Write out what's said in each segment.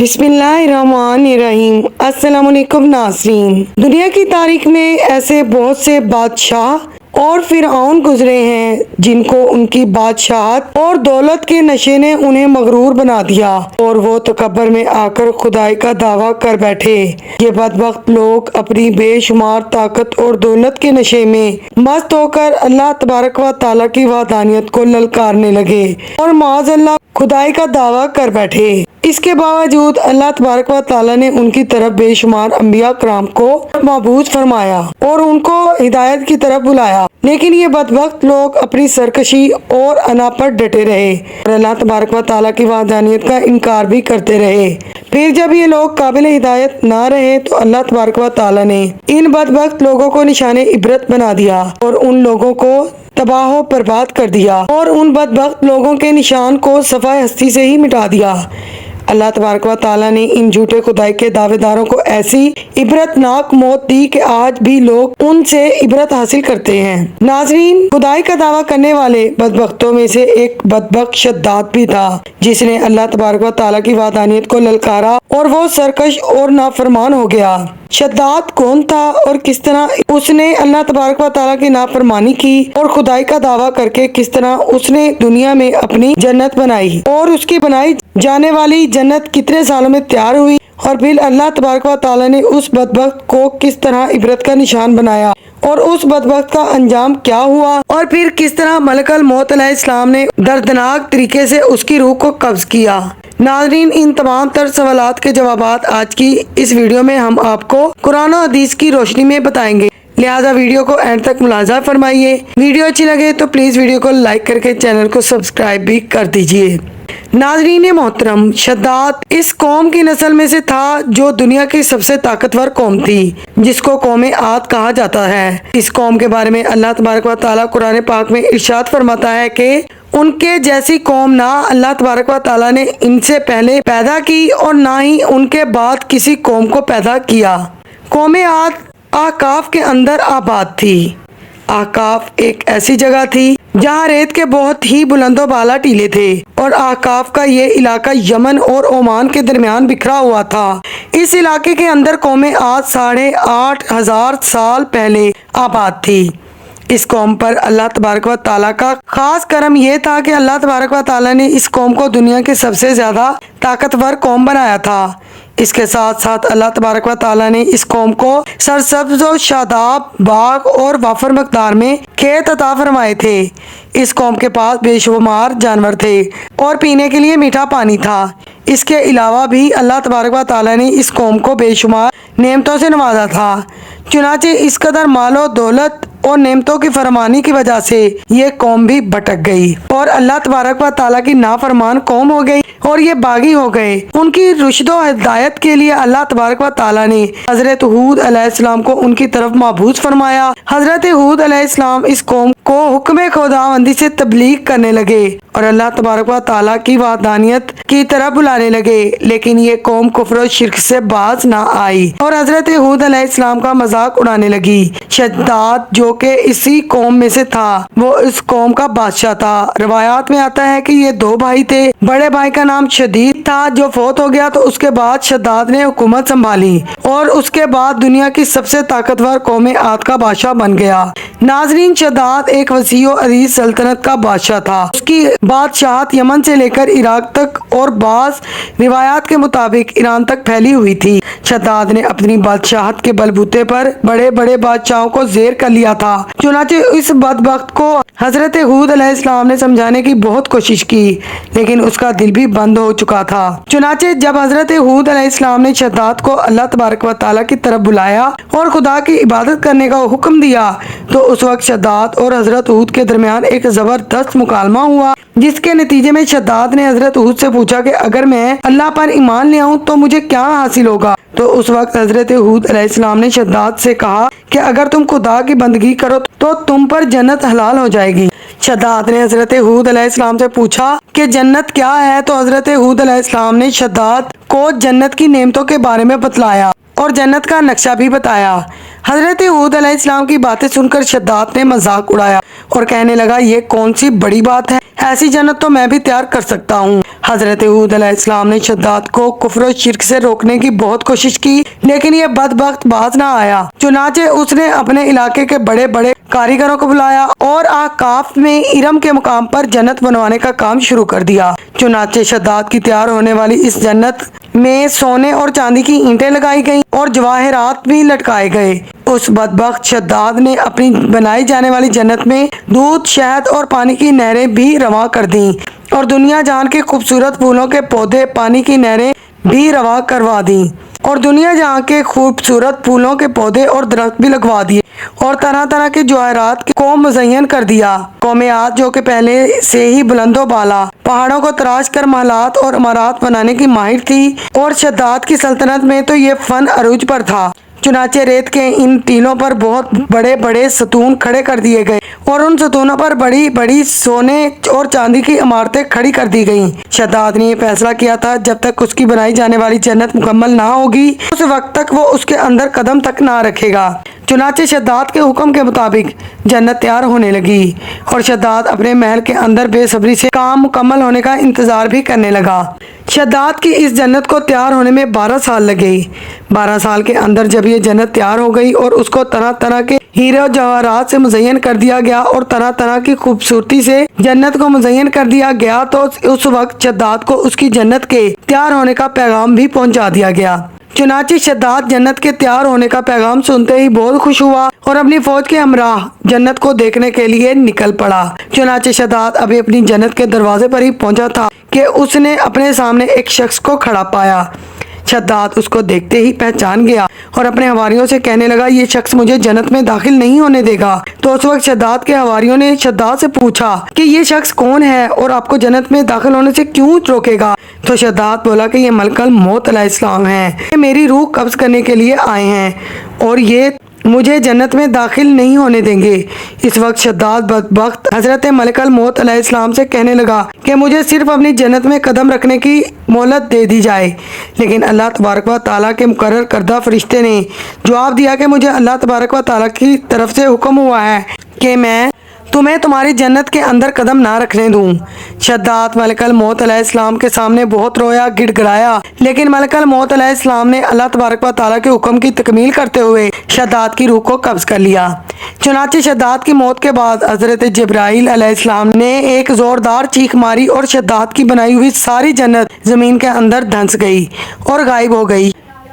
بسم اللہ الرحمن الرحیم۔ السلام علیکم ناظرین۔ دنیا کی تاریخ میں ایسے بہت سے بادشاہ اور فرعون گزرے ہیں جن کو ان کی بادشاہت اور دولت کے نشے نے انہیں مغرور بنا دیا اور وہ تکبر میں آ کر خدائی کا دعویٰ کر بیٹھے۔ یہ بدبخت لوگ اپنی بے شمار طاقت اور دولت کے نشے میں مست ہو کر اللہ تبارک و تعالیٰ کی وحدانیت کو للکارنے لگے اور معاذ اللہ خدائی کا دعویٰ کر بیٹھے۔ اس کے باوجود اللہ تبارک و تعالیٰ نے ان کی طرف بے شمار انبیاء کرام کو مبعوث فرمایا اور ان کو ہدایت کی طرف بلایا، لیکن یہ بدبخت لوگ اپنی سرکشی اور انا پر ڈٹے رہے اور اللہ تبارک و تعالیٰ کی وحدانیت کا انکار بھی کرتے رہے۔ پھر جب یہ لوگ قابل ہدایت نہ رہے تو اللہ تبارک و تعالیٰ نے ان بدبخت لوگوں کو نشان عبرت بنا دیا اور ان لوگوں کو تباہ و برباد کر دیا اور ان بدبخت لوگوں کے نشان کو صفحہ ہستی سے ہی مٹا دیا۔ اللہ تبارک و تعالیٰ نے ان جھوٹے خدائی کے دعوے داروں کو ایسی عبرتناک موت دی کہ آج بھی لوگ ان سے عبرت حاصل کرتے ہیں۔ ناظرین، خدائی کا دعویٰ کرنے والے بدبختوں میں سے ایک بدبخت شداد بھی تھا جس نے اللہ تبارک و تعالیٰ کی وحدانیت کو للکارا اور وہ سرکش اور نافرمان ہو گیا۔ شداد کون تھا اور کس طرح اس نے اللہ تبارک و تعالیٰ کی نافرمانی کی اور خدائی کا دعویٰ کر کے کس طرح اس نے دنیا میں اپنی جنت بنائی اور اس کی بنائی جانے والی جنت کتنے سالوں میں تیار ہوئی، اور پھر اللہ تبارک و تعالیٰ نے اس بدبخت کو کس طرح عبرت کا نشان بنایا اور اس بدبخت کا انجام کیا ہوا، اور پھر کس طرح ملک الموت علیہ السلام نے دردناک طریقے سے اس کی روح کو قبض کیا۔ ناظرین، ان تمام تر سوالات کے جوابات آج کی اس ویڈیو میں ہم آپ کو قرآن و حدیث کی روشنی میں بتائیں گے، لہٰذا ویڈیو کو اینڈ تک ملاحظہ فرمائیے۔ ویڈیو اچھی لگے تو پلیز ویڈیو کو لائک کر کے چینل کو سبسکرائب بھی کر دیجیے۔ ناظرین محترم، شداد اس قوم کی نسل میں سے تھا جو دنیا کی سب سے طاقتور قوم تھی، جس کو قوم عاد کہا جاتا ہے۔ اس قوم کے بارے میں اللہ تبارک و تعالیٰ قرآن پاک میں ارشاد فرماتا ہے کہ ان کے جیسی قوم نہ اللہ تبارک و تعالیٰ نے ان سے پہلے پیدا کی اور نہ ہی ان کے بعد کسی قوم کو پیدا کیا۔ قوم عاد احقاف کے اندر آباد تھی۔ احقاف ایک ایسی جگہ تھی جہاں ریت کے بہت ہی بلند و بالا ٹیلے تھے اور احقاف کا یہ علاقہ یمن اور عمان کے درمیان بکھرا ہوا تھا۔ اس علاقے کے اندر قوم عاد 8,500 سال پہلے آباد تھی۔ اس قوم پر اللہ تبارک و تعالیٰ کا خاص کرم یہ تھا کہ اللہ تبارک و تعالیٰ نے اس قوم کو دنیا کے سب سے زیادہ طاقتور قوم بنایا تھا۔ اس کے ساتھ ساتھ اللہ تبارک و تعالیٰ نے اس قوم کو سرسبز و شاداب باغ اور وافر مقدار میں کھیت عطا فرمائے تھے۔ اس قوم کے پاس بے شمار جانور تھے اور پینے کے لیے میٹھا پانی تھا۔ اس کے علاوہ بھی اللہ تبارک و تعالیٰ نے اس قوم کو بے شمار نعمتوں سے نوازا تھا، چنانچہ اس قدر مال و دولت اور نعمتوں کی فرمانی کی وجہ سے یہ قوم بھی بھٹک گئی اور اللہ تبارک و تعالیٰ کی نافرمان قوم ہو گئی اور یہ باغی ہو گئے۔ ان کی رشد و ہدایت کے لیے اللہ تبارک و تعالیٰ نے حضرت ہود علیہ السلام کو ان کی طرف مبعوث فرمایا۔ حضرت ہود علیہ السلام اس قوم کو حکم خداوندی سے تبلیغ کرنے لگے اور اللہ تبارک و تعالیٰ کی وحدانیت کی طرف بلانے لگے، لیکن یہ قوم کفر و شرک سے باز نہ آئی اور حضرت ہود علیہ السلام کا مذاق اڑانے لگی۔ شداد جو کہ اسی قوم میں سے تھا، وہ اس قوم کا بادشاہ تھا۔ روایات میں آتا ہے کہ یہ 2 بھائی تھے۔ بڑے بھائی کا نام شدید تھا جو فوت ہو گیا تو اس کے بعد شداد نے حکومت سنبھالی اور اس کے بعد دنیا کی سب سے طاقتور قوم عاد کا بادشاہ بن گیا۔ ناظرین، شداد ایک وسیع و عریض سلطنت کا بادشاہ تھا۔ اس کی بادشاہت یمن سے لے کر عراق تک اور بعض روایات کے مطابق ایران تک پھیلی ہوئی تھی۔ شداد نے اپنی بادشاہت کے بلبوتے پر بڑے بڑے بادشاہوں کو زیر کر لیا تھا، چنانچہ اس بدبخت کو حضرت ہود علیہ السلام نے سمجھانے کی بہت کوشش کی، لیکن اس کا دل بھی بند ہو چکا تھا۔ چنانچہ جب حضرت ہود علیہ السلام نے شداد کو اللہ تبارک و تعالیٰ کی طرف بلایا اور خدا کی عبادت کرنے کا حکم دیا تو اس وقت شداد اور حضرت ہود کے درمیان ایک زبردست مکالمہ ہوا، جس کے نتیجے میں شداد نے حضرت ہود سے پوچھا کہ اگر میں اللہ پر ایمان لے آؤں تو مجھے کیا حاصل ہوگا؟ تو اس وقت حضرت ہود علیہ السلام نے شداد سے کہا کہ اگر تم خدا کی بندگی کرو تو تم پر جنت حلال ہو جائے گی۔ شداد نے حضرت ہود علیہ السلام سے پوچھا کہ جنت کیا ہے؟ تو حضرت ہود علیہ السلام نے شداد کو جنت کی نعمتوں کے بارے میں بتلایا اور جنت کا نقشہ بھی بتایا۔ حضرت ہود علیہ السلام کی باتیں سن کر شداد نے مذاق اڑایا۔ اور کہنے لگا یہ کون سی بڑی بات ہے، ایسی جنت تو میں بھی تیار کر سکتا ہوں۔ حضرت ہود علیہ السلام نے شداد کو کفر و شرک سے روکنے کی بہت کوشش کی، لیکن یہ بدبخت باز نہ آیا۔ چنانچہ اس نے اپنے علاقے کے بڑے بڑے کاریگروں کو بلایا اور احقاف میں ارم کے مقام پر جنت بنوانے کا کام شروع کر دیا۔ چنانچہ شداد کی تیار ہونے والی اس جنت میں سونے اور چاندی کی اینٹیں لگائی گئیں اور جواہرات بھی لٹکائے گئے۔ اس بدبخت شداد نے اپنی بنائی جانے والی جنت میں دودھ، شہد اور پانی کی نہریں بھی رواں کر دیں اور دنیا جہان کے خوبصورت پھولوں کے پودے، پانی کی نہریں بھی رواں کروا دیں اور دنیا جہاں کے خوبصورت پھولوں کے پودے اور درخت بھی لگوا دیے اور طرح طرح کے جواہرات کو مزین کر دیا۔ قوم عاد جو کہ پہلے سے ہی بلند و بالا پہاڑوں کو تراش کر محلات اور عمارات بنانے کی ماہر تھی، اور شداد کی سلطنت میں تو یہ فن عروج پر تھا۔ چنانچہ ریت کے ان ٹیلوں پر بہت بڑے بڑے ستون کھڑے کر دیے گئے اور ان ستونوں پر بڑی بڑی سونے اور چاندی کی عمارتیں کھڑی کر دی گئیں۔ شداد نے یہ فیصلہ کیا تھا جب تک اس کی بنائی جانے والی جنت مکمل نہ ہوگی اس وقت تک وہ اس کے اندر قدم تک نہ رکھے گا۔ چنانچہ شداد کے حکم کے مطابق جنت تیار ہونے لگی اور شداد اپنے محل کے اندر بے صبری سے کام مکمل ہونے کا انتظار بھی کرنے لگا۔ شداد کی اس جنت کو تیار ہونے میں 12 سال لگے۔ 12 سال کے اندر جب یہ جنت تیار ہو گئی اور اس کو طرح طرح کے ہیرے و جواہرات سے مزین کر دیا گیا اور طرح طرح کی خوبصورتی سے جنت کو مزین کر دیا گیا، تو اس وقت شداد کو اس کی جنت کے تیار ہونے کا پیغام بھی پہنچا دیا گیا۔ چنانچہ شداد جنت کے تیار ہونے کا پیغام سنتے ہی بہت خوش ہوا اور اپنی فوج کے ہمراہ جنت کو دیکھنے کے لیے نکل پڑا۔ چنانچہ شداد ابھی اپنی جنت کے دروازے پر ہی پہنچا تھا کہ اس نے اپنے سامنے ایک شخص کو کھڑا پایا۔ شداد اس کو دیکھتے ہی پہچان گیا اور اپنے حواریوں سے کہنے لگا یہ شخص مجھے جنت میں داخل نہیں ہونے دے گا۔ تو اس وقت شداد کے حواریوں نے شداد سے پوچھا کہ یہ شخص کون ہے اور آپ کو جنت میں داخل ہونے سے کیوں روکے گا؟ تو شداد بولا کہ یہ ملک الموت علیہ السلام ہیں، یہ میری روح قبض کرنے کے لیے آئے ہیں اور یہ مجھے جنت میں داخل نہیں ہونے دیں گے۔ اس وقت شداد بدبخت حضرت ملک الموت علیہ السلام سے کہنے لگا کہ مجھے صرف اپنی جنت میں قدم رکھنے کی مہلت دے دی جائے، لیکن اللہ تبارک و تعالیٰ کے مقرر کردہ فرشتے نے جواب دیا کہ مجھے اللہ تبارک و تعالیٰ کی طرف سے حکم ہوا ہے کہ میں تمہیں تمہاری جنت کے اندر قدم نہ رکھنے دوں۔ شداد ملک الموت علیہ السلام کے سامنے بہت رویا، گڑ گڑایا، لیکن ملک الموت علیہ السلام نے اللہ تبارک و تعالیٰ کے حکم کی تکمیل کرتے ہوئے شداد کی روح کو قبض کر لیا۔ چنانچہ شداد کی موت کے بعد حضرت جبرائیل علیہ السلام نے ایک زوردار چیخ ماری اور شداد کی بنائی ہوئی ساری جنت زمین کے اندر دھنس گئی اور غائب ہو گئی۔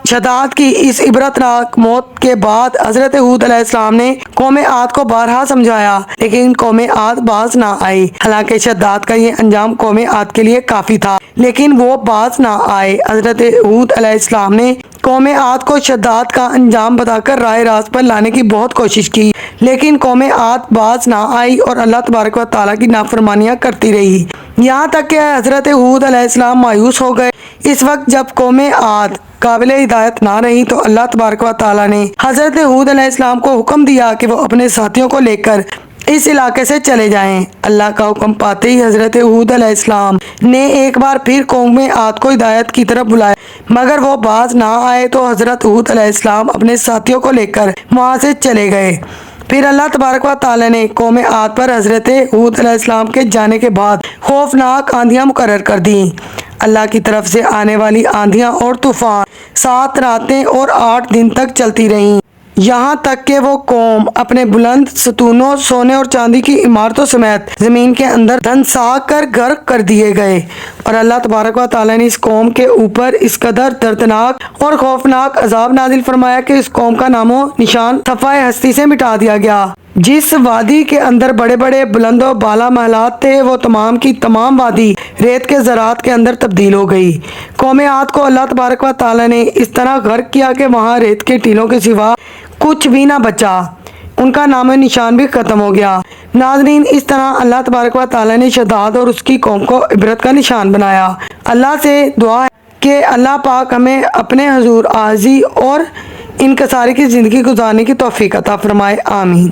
شداد کی اس عبرتناک موت کے بعد حضرت ہود علیہ السلام نے قوم عاد کو بارہا سمجھایا، لیکن قوم عاد باز نہ آئی۔ حالانکہ شداد کا یہ انجام قوم عاد کے لیے کافی تھا، لیکن وہ باز نہ آئے۔ حضرت ہود علیہ السلام نے قوم عاد کو شداد کا انجام بتا کر راہ راست پر لانے کی بہت کوشش کی، لیکن قوم عاد باز نہ آئی اور اللہ تبارک و تعالیٰ کی نافرمانیاں کرتی رہی، یہاں تک کہ حضرت ہود علیہ السلام مایوس ہو گئے۔ اس وقت جب قوم عاد قابل ہدایت نہ رہی تو اللہ تبارک و تعالیٰ نے حضرت ہود علیہ السلام کو حکم دیا کہ وہ اپنے ساتھیوں کو لے کر اس علاقے سے چلے جائیں۔ اللہ کا حکم پاتے ہی حضرت ہود علیہ السلام نے ایک بار پھر قوم عاد کو ہدایت کی طرف بلایا، مگر وہ باز نہ آئے تو حضرت ہود علیہ السلام اپنے ساتھیوں کو لے کر وہاں سے چلے گئے۔ پھر اللہ تبارک و تعالیٰ نے قوم عاد پر حضرت ہود علیہ السلام کے جانے کے بعد خوفناک آندھیاں مقرر کر دیں۔ اللہ کی طرف سے آنے والی آندھیاں اور طوفان 7 راتیں اور 8 دن تک چلتی رہیں، یہاں تک کہ وہ قوم اپنے بلند ستونوں، سونے اور چاندی کی عمارتوں سمیت زمین کے اندر دھنسا کر غرق کر دیے گئے۔ اور اللہ تبارک و تعالیٰ نے اس قوم کے اوپر اس قدر دردناک اور خوفناک عذاب نازل فرمایا کہ اس قوم کا نام و نشان صفحہ ہستی سے مٹا دیا گیا۔ جس وادی کے اندر بڑے بڑے بلند و بالا محلات تھے، وہ تمام کی تمام وادی ریت کے زراعت کے اندر تبدیل ہو گئی۔ قوم عاد کو اللہ تبارک و تعالیٰ نے اس طرح غرق کیا کہ وہاں ریت کے ٹیلوں کے سوا کچھ بھی نہ بچا، ان کا نام و نشان بھی ختم ہو گیا۔ ناظرین، اس طرح اللہ تبارک و تعالیٰ نے شداد اور اس کی قوم کو عبرت کا نشان بنایا۔ اللہ سے دعا ہے کہ اللہ پاک ہمیں اپنے حضور عاجزی اور انکساری کی زندگی گزارنے کی توفیق عطا فرمائے، آمین۔